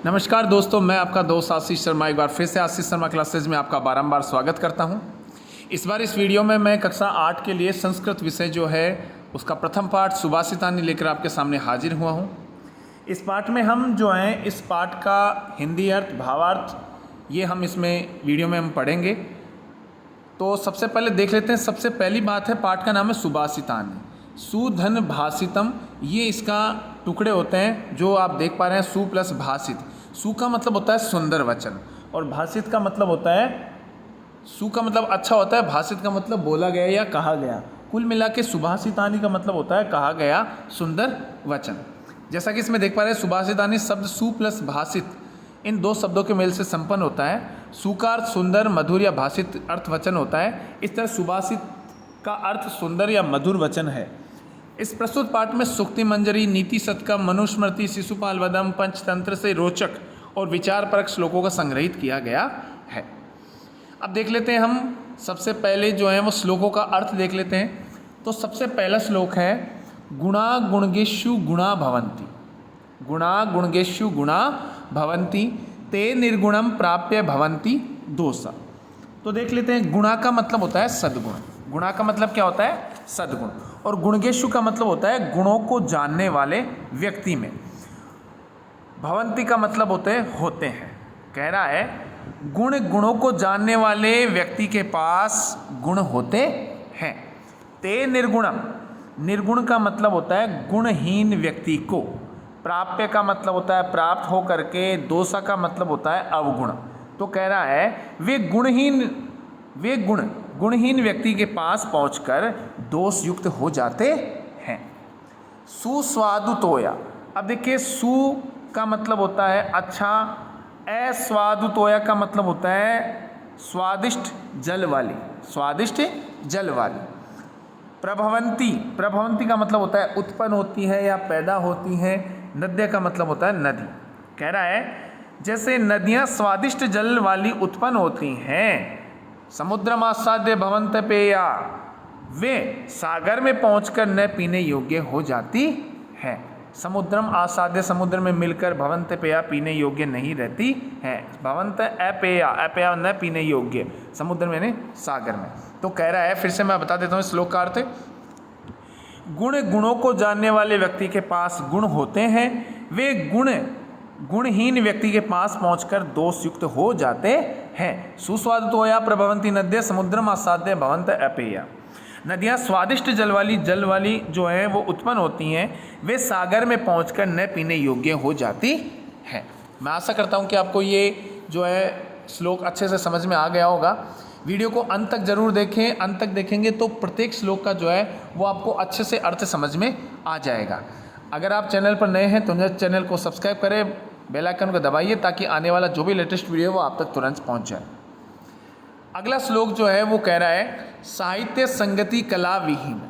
नमस्कार दोस्तों, मैं आपका दोस्त आशीष शर्मा एक बार फिर से आशीष शर्मा क्लासेज में आपका बारंबार स्वागत करता हूं। इस बार इस वीडियो में मैं कक्षा 8 के लिए संस्कृत विषय जो है उसका प्रथम पाठ सुभाषितानी लेकर आपके सामने हाजिर हुआ हूं। इस पाठ में हम जो हैं इस पाठ का हिंदी अर्थ, भावार्थ ये हम इसमें वीडियो में हम पढ़ेंगे। तो सबसे पहले देख लेते हैं। सबसे पहली बात है, पाठ का नाम है सुभाषितानी। सुधन भाषितम, ये इसका टुकड़े होते हैं जो आप देख पा रहे हैं। सु प्लस भाषित, सु का मतलब होता है सुंदर वचन और भाषित का मतलब होता है, सु का मतलब अच्छा होता है, भाषित का मतलब बोला गया या कहा गया। कुल मिला के सुभाषितानी का मतलब होता है कहा गया सुंदर वचन। जैसा कि इसमें देख पा रहे हैं, सुभाषितानी शब्द सु प्लस भाषित इन दो शब्दों के मेल से संपन्न होता है। सु का अर्थ सुंदर, मधुर या भाषित अर्थ वचन होता है। इस तरह सुभाषित का अर्थ सुंदर या मधुर वचन है। इस प्रस्तुत पाठ में सुक्ति मंजरी, नीति शतकम, मनुस्मृति, शिशुपाल वधम, पंचतंत्र से रोचक और विचारपरक श्लोकों का संग्रहित किया गया है। अब देख लेते हैं हम सबसे पहले जो है वो श्लोकों का अर्थ देख लेते हैं। तो सबसे पहला श्लोक है, गुणा गुणगेषु गुणा भवन्ति, गुणा गुणगेषु गुणा भवन्ति, ते निर्गुणम प्राप्य भवन्ति दोषा। तो देख लेते हैं, गुणा का मतलब होता है सद्गुण। गुणा का मतलब क्या होता है? सद्गुण। और गुणगेषु का मतलब होता है गुणों को जानने वाले व्यक्ति में। भवन्ति का मतलब होते हैं। कह रहा है गुणों को जानने वाले व्यक्ति के पास गुण होते हैं। ते निर्गुणम, निर्गुण का मतलब होता है गुणहीन व्यक्ति को। प्राप्य का मतलब होता है प्राप्त हो करके। दोषा का मतलब होता है अवगुण। तो कह रहा है वे गुणहीन व्यक्ति के पास पहुंचकर दोष युक्त हो जाते हैं। सुस्वादुतोया, अब देखिए सु का मतलब होता है अच्छा, अस्वादुतोया का मतलब होता है स्वादिष्ट जल वाली, स्वादिष्ट जल वाली। प्रभवंती, प्रभवंती का मतलब होता है उत्पन्न होती है या पैदा होती है। नद्य का मतलब होता है नदी। कह रहा है जैसे नदियाँ स्वादिष्ट जल वाली उत्पन्न होती हैं, समुद्रम आसाद्य भवंत पेया, वे सागर में पहुंचकर न पीने योग्य हो जाती है। समुद्रम आसाद्य, समुद्र में मिलकर, भवंत पेया पीने योग्य नहीं रहती है। भवंत अपेया, अपेया न पीने योग्य, समुद्र में नहीं सागर में। तो कह रहा है, फिर से मैं बता देता हूँ श्लोक का अर्थ। गुणों को जानने वाले व्यक्ति के पास गुण होते हैं, वे गुणहीन व्यक्ति के पास पहुंचकर दोष युक्त हो जाते हैं। सुस्वादुतोया प्रभवंती नद्य समुद्रम आसाद्य भवंत अपेया, नदियाँ स्वादिष्ट जल वाली जो है वो उत्पन्न होती हैं, वे सागर में पहुंचकर न पीने योग्य हो जाती हैं। मैं आशा करता हूं कि आपको ये जो है श्लोक अच्छे से समझ में आ गया होगा। वीडियो को अंत तक जरूर देखें। अंत तक देखेंगे तो प्रत्येक श्लोक का जो है वो आपको अच्छे से अर्थ समझ में आ जाएगा। अगर आप चैनल पर नए हैं तो चैनल को सब्सक्राइब करें, बेल आइकन को दबाइए ताकि आने वाला जो भी लेटेस्ट वीडियो वो आप तक तुरंत पहुंच जाए। अगला श्लोक जो है वो कह रहा है, साहित्य संगति कला विहीन।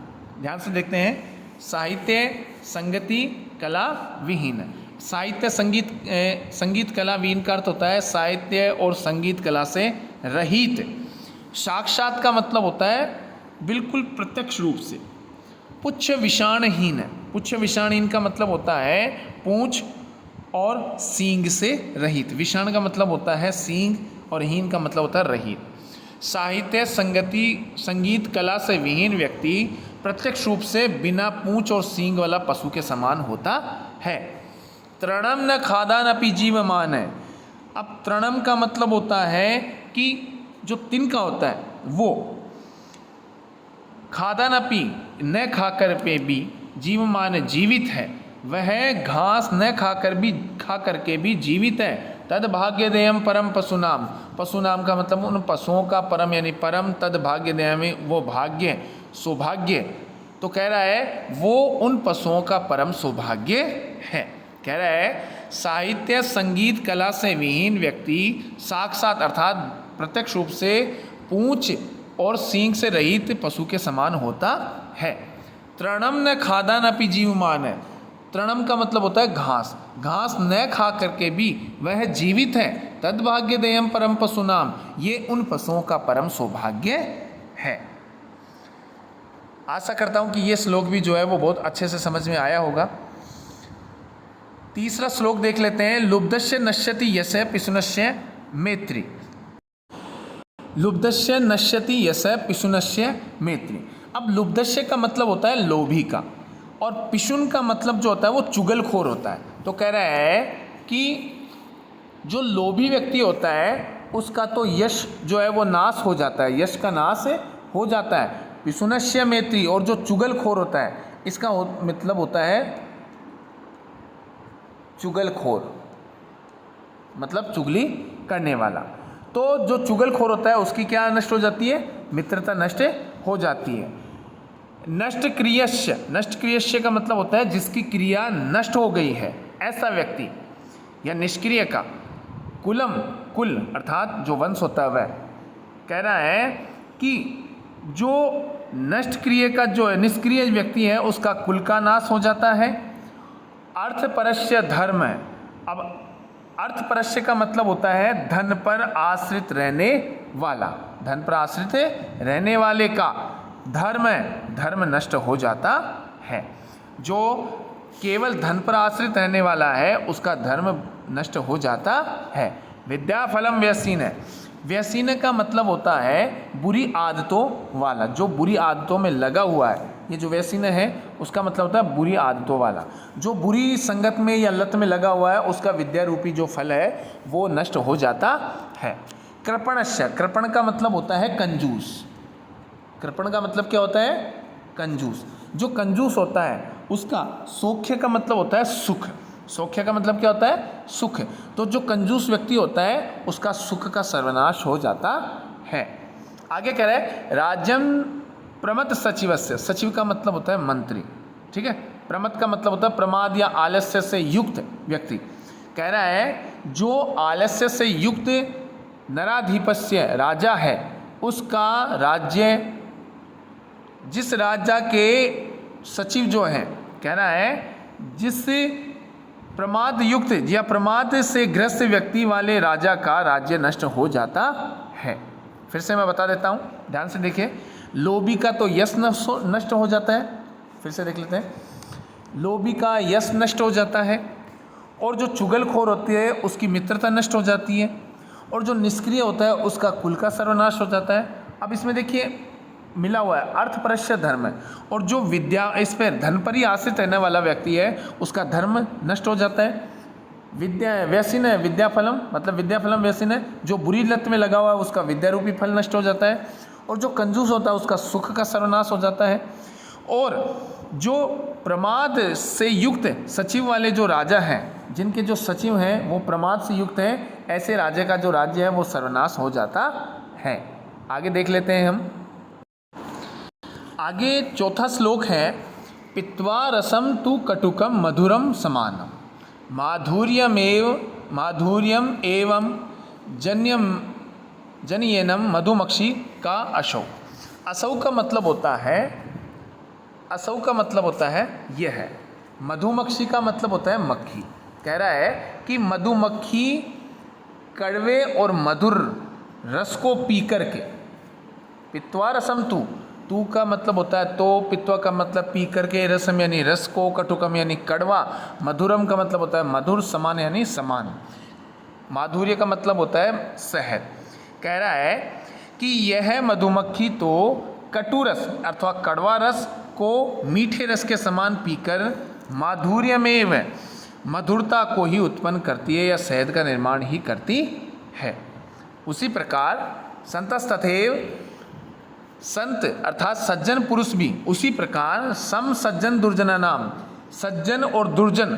ध्यान से देखते हैं, साहित्य संगति कला विहीन। साहित्य संगीत कला विहीन का अर्थ होता है साहित्य और संगीत कला से रहित। साक्षात का मतलब होता है बिल्कुल प्रत्यक्ष रूप से। पुच्छ विषाणहीन, पुच्छ विषाणहीन का मतलब होता है पूंछ और सींग से रहित। विषाण का मतलब होता है सींग और हीन का मतलब होता है रहित। साहित्य संगीत कला से विहीन व्यक्ति प्रत्यक्ष रूप से बिना पूंछ और सींग वाला पशु के समान होता है। तृणम न खादानपि जीवमान है। अब तृणम का मतलब होता है कि जो तिनका होता है वो, खादानपि न खाकर पे भी, जीवमान जीवित है, वह घास न खा करके भी जीवित है। तद भाग्य देयम परम पशुनाम, पशुनाम का मतलब उन पशुओं का परम यानी परम, तद भाग्य देयम वो भाग्य सौभाग्य। तो कह रहा है वो उन पशुओं का परम सौभाग्य है। कह रहा है साहित्य संगीत कला से विहीन व्यक्ति साक्षात अर्थात प्रत्यक्ष रूप से पूंछ और सींग से रहित पशु के समान होता है। तृणम न खादानपि जीवमान है। तृणम का मतलब होता है घास, घास न खा करके भी वह जीवित है। तद भाग्य देयम परम पशुनाम, ये उन पशुओं का परम सौभाग्य है। आशा करता हूँ कि ये श्लोक भी जो है वो बहुत अच्छे से समझ में आया होगा। तीसरा श्लोक देख लेते हैं। लुब्धस्य नश्यति यस्य पिशुनस्य मेत्री। लुब्धस्य नश्यति यस्य पिशुनस्य मेत्री। अब लुब्धस्य का मतलब होता है लोभी का, और पिशुन का मतलब जो होता है वो चुगलखोर होता है। तो कह रहा है कि जो लोभी व्यक्ति होता है उसका तो यश जो है वो नाश हो जाता है, यश का नाश हो जाता है। पिशुनस्य मेत्री, और जो चुगलखोर होता है इसका मतलब होता है चुगलखोर, मतलब चुगली करने वाला। तो जो चुगलखोर होता है उसकी क्या नष्ट हो जाती है? मित्रता नष्ट हो जाती है। नष्ट क्रियस्य, नष्ट क्रियस्य का मतलब होता है जिसकी क्रिया नष्ट हो गई है, ऐसा व्यक्ति, या निष्क्रिय का। कुलम, कुल अर्थात जो वंश होता है वह। कह रहा है कि जो नष्ट क्रिय का जो निष्क्रिय व्यक्ति है उसका कुल का नाश हो जाता है। अर्थपरस्य धर्म। अब अर्थपरस्य का मतलब होता है धन पर आश्रित रहने वाला, धन पर आश्रित रहने वाले का धर्म, धर्म नष्ट हो जाता है। जो केवल धन पर आश्रित रहने वाला है उसका धर्म नष्ट हो जाता है। विद्या फलम व्यसीन है। व्यसीन का मतलब होता है बुरी आदतों वाला, जो बुरी आदतों में लगा हुआ है। ये जो व्यसीन है उसका मतलब होता है बुरी आदतों वाला, जो बुरी संगत में या लत में लगा हुआ है उसका विद्या रूपी जो फल है वो नष्ट हो जाता है। कृपणस्य, कृपण का मतलब होता है कंजूस। कृपण का मतलब क्या होता है? कंजूस। जो कंजूस होता है उसका सौख्य का मतलब होता है सुख। सौख्य का मतलब क्या होता है? सुख। तो जो कंजूस व्यक्ति होता है उसका सुख का सर्वनाश हो जाता है। आगे कह रहे हैं राज्यम प्रमथ सचिवस्य। सचिव का मतलब होता है मंत्री, ठीक है। प्रमथ का मतलब होता है प्रमाद या आलस्य से युक्त व्यक्ति। कह रहा है जो आलस्य से युक्त नराधिपस्य राजा है उसका राज्य, जिस राजा के सचिव जो हैं, कह रहा है जिस प्रमाद युक्त या प्रमाद से ग्रस्त व्यक्ति वाले राजा का राज्य नष्ट हो जाता है। फिर से मैं बता देता हूँ, ध्यान से देखिए। लोभी का तो यश नष्ट हो जाता है। फिर से देख लेते हैं। लोभी का यश नष्ट हो जाता है, और जो चुगलखोर होती है उसकी मित्रता नष्ट हो जाती है, और जो निष्क्रिय होता है उसका कुल का सर्वनाश हो जाता है। अब इसमें देखिए मिला हुआ है अर्थपरस्य धर्म है, और जो विद्या, इस पर धन पर ही आश्रित रहने वाला व्यक्ति है उसका धर्म नष्ट हो जाता है। विद्या व्यसीन है, विद्या फलम मतलब विद्या फलम व्यसीन है, जो बुरी लत में लगा हुआ है उसका विद्या रूपी फल नष्ट हो जाता है, और जो कंजूस होता है उसका सुख का सर्वनाश हो जाता है। और जो प्रमाद से युक्त सचिव वाले जो राजा हैं, जिनके जो सचिव हैं वो प्रमाद से युक्त हैं, ऐसे राजा का जो राज्य है वो सर्वनाश हो जाता है। आगे देख लेते हैं हम। आगे चौथा श्लोक है पित्वा रसम तु कटुकम मधुरम समानम माधुर्यम एवं जन्यनम मधुमक्षी का असौ। असौ का मतलब होता है, असौ का मतलब होता है यह है। मधुमक्षी का मतलब होता है मक्खी। कह रहा है कि मधुमक्खी कड़वे और मधुर रस को पी करके, पित्वा रसम तू का मतलब होता है तो, पित्वा का मतलब पी करके, रसम यानी रस को, कटुकम यानी कड़वा, मधुरम का मतलब होता है मधुर, समान यानी समान, माधुर्य का मतलब होता है शहद। कह रहा है कि यह मधुमक्खी तो कटु रस अथवा कड़वा रस को मीठे रस के समान पीकर माधुर्यमेव मधुरता को ही उत्पन्न करती है या शहद का निर्माण ही करती है। उसी प्रकार संतस्तथैव, संत अर्थात सज्जन पुरुष भी उसी प्रकार सम सज्जन दुर्जना नाम, सज्जन और दुर्जन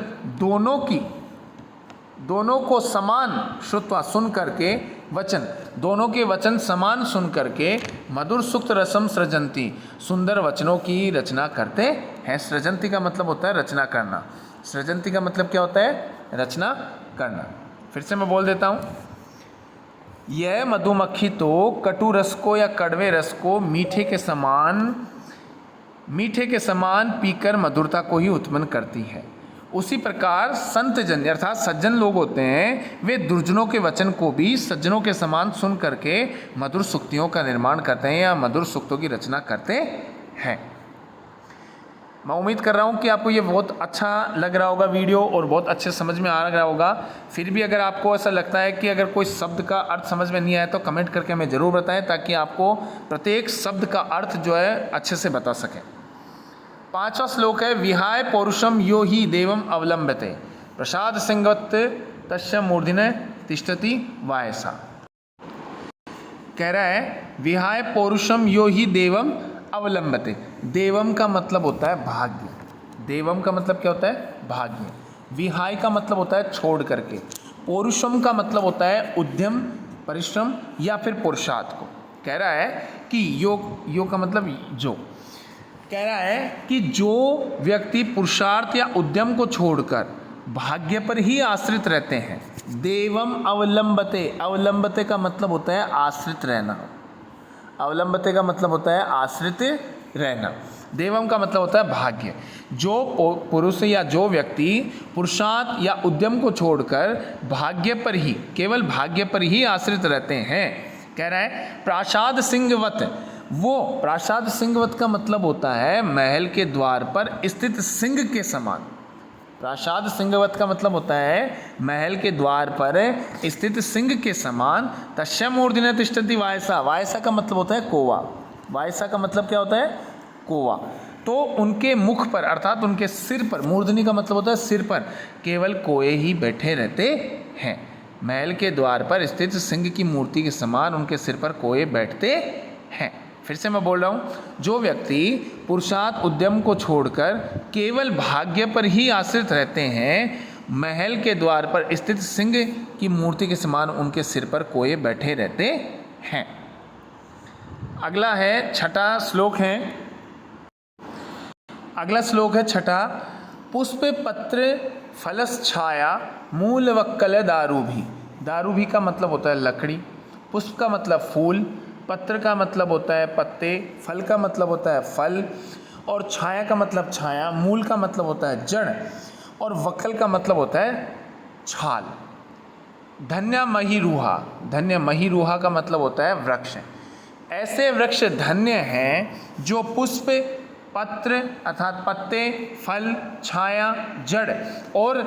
दोनों को समान श्रुत्वा सुन करके, वचन दोनों के वचन समान सुन करके, मधुर सुक्त रसम सृजंती सुंदर वचनों की रचना करते हैं। सृजंती का मतलब होता है रचना करना। सृजंती का मतलब क्या होता है? रचना करना। फिर से मैं बोल देता हूँ, यह मधुमक्खी तो कटु रस को या कड़वे रस को मीठे के समान पीकर मधुरता को ही उत्पन्न करती है। उसी प्रकार संत जन अर्थात सज्जन लोग होते हैं, वे दुर्जनों के वचन को भी सज्जनों के समान सुन करके मधुर सूक्तियों का निर्माण करते हैं या मधुर सूक्तों की रचना करते हैं। मैं उम्मीद कर रहा हूँ कि आपको ये बहुत अच्छा लग रहा होगा वीडियो और बहुत अच्छे समझ में आ रहा होगा। फिर भी अगर आपको ऐसा लगता है कि अगर कोई शब्द का अर्थ समझ में नहीं आया तो कमेंट करके हमें ज़रूर बताएं, ताकि आपको प्रत्येक शब्द का अर्थ जो है अच्छे से बता सकें। 5वां श्लोक है, विहाय पौरुषम यो ही देवम अवलंबते प्रसाद सिंहवत् तस्य मूर्धन्य तिष्ठति वायसा। कह रहा है विहाय पौरुषम यो ही देवम अवलंबते। देवम का मतलब होता है भाग्य। देवम का मतलब क्या होता है? भाग्य। विहाय का मतलब होता है छोड़ करके। पौरुषम का मतलब होता है उद्यम, परिश्रम या फिर पुरुषार्थ को। कह रहा है कि योग का मतलब जो, कह रहा है कि जो व्यक्ति पुरुषार्थ या उद्यम को छोड़कर भाग्य पर ही आश्रित रहते हैं, देवम अवलंबते। अवलंबते का मतलब होता है आश्रित रहना। अवलंबते का मतलब होता है आश्रित रहना। देवम का मतलब होता है भाग्य। जो पुरुष या जो व्यक्ति पुरुषार्थ या उद्यम को छोड़कर भाग्य पर ही, केवल भाग्य पर ही आश्रित रहते हैं, कह रहा है प्रासाद सिंहवत। वो प्रासाद सिंहवत का मतलब होता है महल के द्वार पर स्थित सिंह के समान। प्रासाद सिंहवत का मतलब होता है महल के द्वार पर स्थित सिंह के समान। तस्य मूर्धन्य तिष्ठति वायसा। वायसा का मतलब होता है कौवा। वायसा का मतलब क्या होता है? कौवा। तो उनके मुख पर अर्थात उनके सिर पर, मूर्धनि का मतलब होता है सिर पर, केवल कोए ही बैठे रहते हैं। महल के द्वार पर स्थित सिंह की मूर्ति के समान उनके सिर पर कोए बैठते हैं। फिर से मैं बोल रहा हूँ, जो व्यक्ति पुरुषार्थ उद्यम को छोड़कर केवल भाग्य पर ही आश्रित रहते हैं, महल के द्वार पर स्थित सिंह की मूर्ति के समान उनके सिर पर कोए बैठे रहते हैं। अगला है 6वां श्लोक है। अगला श्लोक है 6वां, पुष्प पत्र फलस छाया मूल वक्कल दारूभी। दारूभी का मतलब होता है लकड़ी, पुष्प का मतलब फूल, पत्र का मतलब होता है पत्ते, फल का मतलब होता है फल, और छाया का मतलब छाया, मूल का मतलब होता है जड़, और वक्कल का मतलब होता है छाल। धन्य महिरूहा। धन्य महिरूहा का मतलब होता है वृक्ष। ऐसे वृक्ष धन्य हैं जो पुष्प, पत्र अर्थात पत्ते, फल, छाया, जड़ और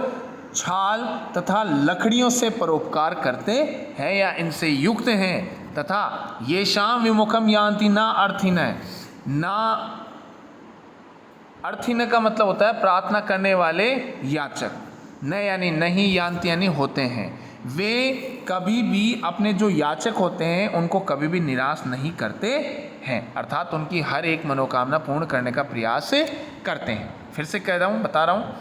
छाल तथा लकड़ियों से परोपकार करते हैं या इनसे युक्त हैं, तथा ये शाम विमुखम यान्ति ना अर्थिन। ना अर्थिन का मतलब होता है प्रार्थना करने वाले याचक। न यानी नहीं, यान्ति यानी होते हैं। वे कभी भी अपने जो याचक होते हैं उनको कभी भी निराश नहीं करते हैं, अर्थात उनकी हर एक मनोकामना पूर्ण करने का प्रयास करते हैं। फिर से कह रहा हूँ, बता रहा हूँ,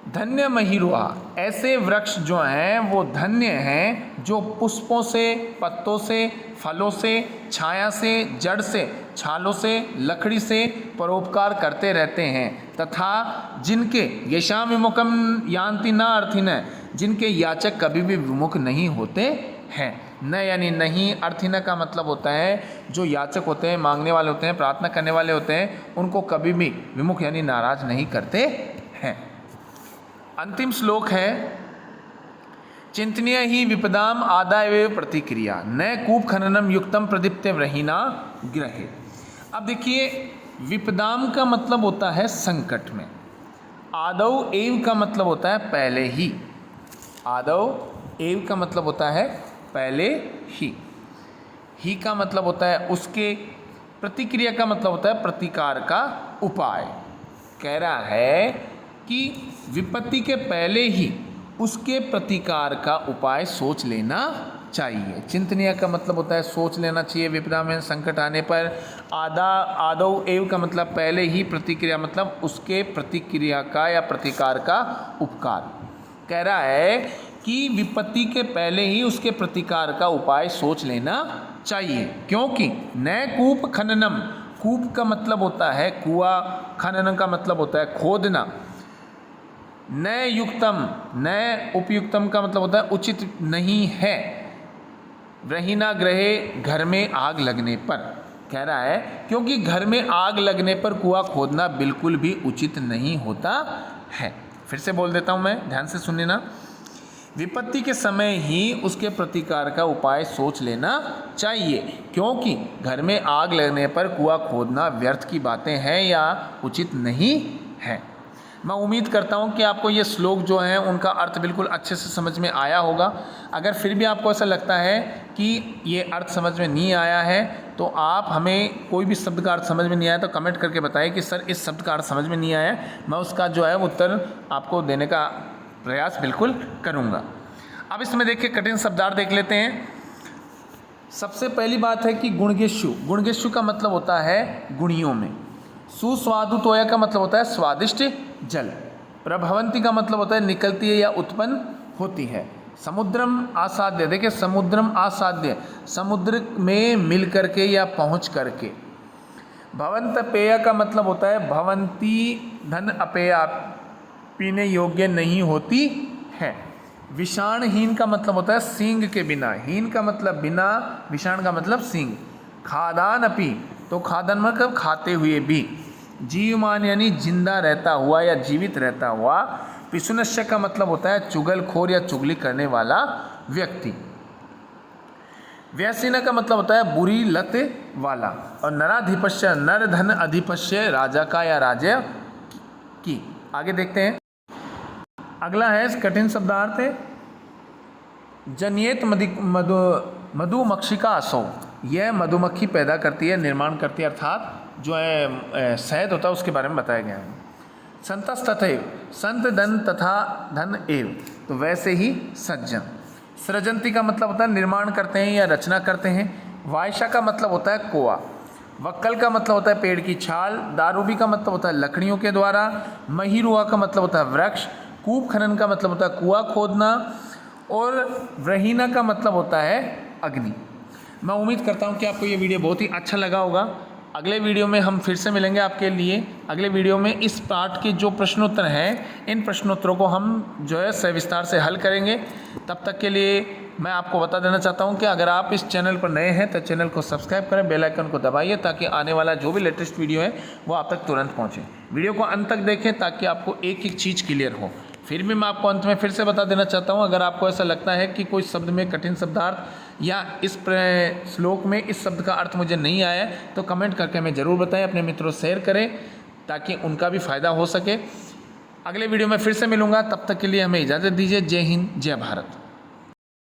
धन्य महिरूहा। ऐसे वृक्ष जो हैं वो धन्य हैं जो पुष्पों से, पत्तों से, फलों से, छाया से, जड़ से, छालों से, लकड़ी से परोपकार करते रहते हैं, तथा जिनके येषां विमुखम यान्ति न अर्थिन, जिनके याचक कभी भी विमुख नहीं होते हैं। न यानी नहीं, अर्थिन का मतलब होता है जो याचक होते हैं, मांगने वाले होते हैं, प्रार्थना करने वाले होते हैं, उनको कभी भी विमुख यानी नाराज नहीं करते हैं। अंतिम श्लोक है, चिंतनीय ही विपदाम आदाय वे प्रतिक्रिया न कूप खननम युक्तम प्रदीप्त रहीना ग्रहे। अब देखिए, विपदाम का मतलब होता है संकट में। आदव एव का मतलब होता है पहले ही। आदव एव का मतलब होता है पहले ही का मतलब होता है उसके, प्रतिक्रिया का मतलब होता है प्रतिकार का उपाय। कह रहा है कि विपत्ति के पहले ही उसके प्रतिकार का उपाय सोच लेना चाहिए। चिंतनीय का मतलब होता है सोच लेना चाहिए विपदा में, संकट आने पर। आदव एव का मतलब पहले ही, प्रतिक्रिया मतलब उसके प्रतिक्रिया का या प्रतिकार का उपकार। कह रहा है कि विपत्ति के पहले ही उसके प्रतिकार का उपाय सोच लेना चाहिए, क्योंकि न कूप खननम, कूप का मतलब होता है कुआं, खनन का मतलब होता है खोदना, न युक्तम, न उपयुक्तम का मतलब होता है उचित नहीं है, रहीना ग्रहे घर में आग लगने पर। कह रहा है क्योंकि घर में आग लगने पर कुआं खोदना बिल्कुल भी उचित नहीं होता है। फिर से बोल देता हूँ मैं, ध्यान से सुन लेना। विपत्ति के समय ही उसके प्रतिकार का उपाय सोच लेना चाहिए, क्योंकि घर में आग लगने पर कुआं खोदना व्यर्थ की बातें हैं या उचित नहीं है। मैं उम्मीद करता हूँ कि आपको ये श्लोक जो हैं उनका अर्थ बिल्कुल अच्छे से समझ में आया होगा। अगर फिर भी आपको ऐसा लगता है कि ये अर्थ समझ में नहीं आया है तो आप हमें कोई भी शब्द का अर्थ समझ में नहीं आया तो कमेंट करके बताएं कि सर इस शब्द का अर्थ समझ में नहीं आया। मैं उसका जो है उत्तर आपको देने का प्रयास बिल्कुल करूँगा। अब इसमें देखिए कठिन शब्दार्थ देख लेते हैं। सबसे पहली बात है कि गुणगेशु। गुणगेशु का मतलब होता है गुणियों में। सुस्वादु तोया का मतलब होता है स्वादिष्ट जल। प्रभवंती का मतलब होता है निकलती है या उत्पन्न होती है। समुद्रम आसाद्य, देखिए समुद्रम आसाद्य, समुद्र में मिल करके या पहुंच करके। भवंत पेय का मतलब होता है भवंती धन अपेया, पीने योग्य नहीं होती है। विषाणहीन का मतलब होता है सींग के बिना। हीन का मतलब बिना, विषाण का मतलब सींग। खादान अपी, तो खादान मतलब खाते हुए भी। जीवमान यानी जिंदा रहता हुआ या जीवित रहता हुआ। पिशुनश्य का मतलब होता है चुगलखोर या चुगली करने वाला व्यक्ति। व्यसिन का मतलब होता है बुरी लत वाला। और नराधिपस्य, नर धन अधिपस्य राजा का या राजा की। आगे देखते हैं। अगला है कठिन शब्दार्थ है जनियत मधुमक्षिका असौ। यह मधुमक्खी पैदा करती है, निर्माण करती है, अर्थात जो है शहद होता है उसके बारे में बताया गया है। संतस्तथैव, संत धन तथा धन एव, तो वैसे ही सज्जन। सृजंती का मतलब होता है निर्माण करते हैं या रचना करते हैं। वायशा का मतलब होता है कोआ। वक्कल का मतलब होता है पेड़ की छाल। दारूबी का मतलब होता है लकड़ियों के द्वारा। महिरुआ का मतलब होता है वृक्ष। कूप खनन का मतलब होता है कुआं खोदना। और व्रहीना का मतलब होता है अग्नि। मैं उम्मीद करता हूँ कि आपको ये वीडियो बहुत ही अच्छा लगा होगा। अगले वीडियो में हम फिर से मिलेंगे आपके लिए। अगले वीडियो में इस पार्ट के जो प्रश्नोत्तर हैं इन प्रश्नोत्तरों को हम जो है सविस्तार से हल करेंगे। तब तक के लिए मैं आपको बता देना चाहता हूं कि अगर आप इस चैनल पर नए हैं तो चैनल को सब्सक्राइब करें, बेल आइकन को दबाइए ताकि आने वाला जो भी लेटेस्ट वीडियो है वो आप तक तुरंत पहुँचे। वीडियो को अंत तक देखें ताकि आपको एक एक चीज़ क्लियर हो। फिर भी मैं आपको अंत में फिर से बता देना चाहता हूँ, अगर आपको ऐसा लगता है कि कोई शब्द में कठिन शब्दार्थ या इस श्लोक में इस शब्द का अर्थ मुझे नहीं आया तो कमेंट करके हमें ज़रूर बताएं, अपने मित्रों से शेयर करें ताकि उनका भी फ़ायदा हो सके। अगले वीडियो में फिर से मिलूँगा, तब तक के लिए हमें इजाज़त दीजिए। जय हिंद, जय भारत।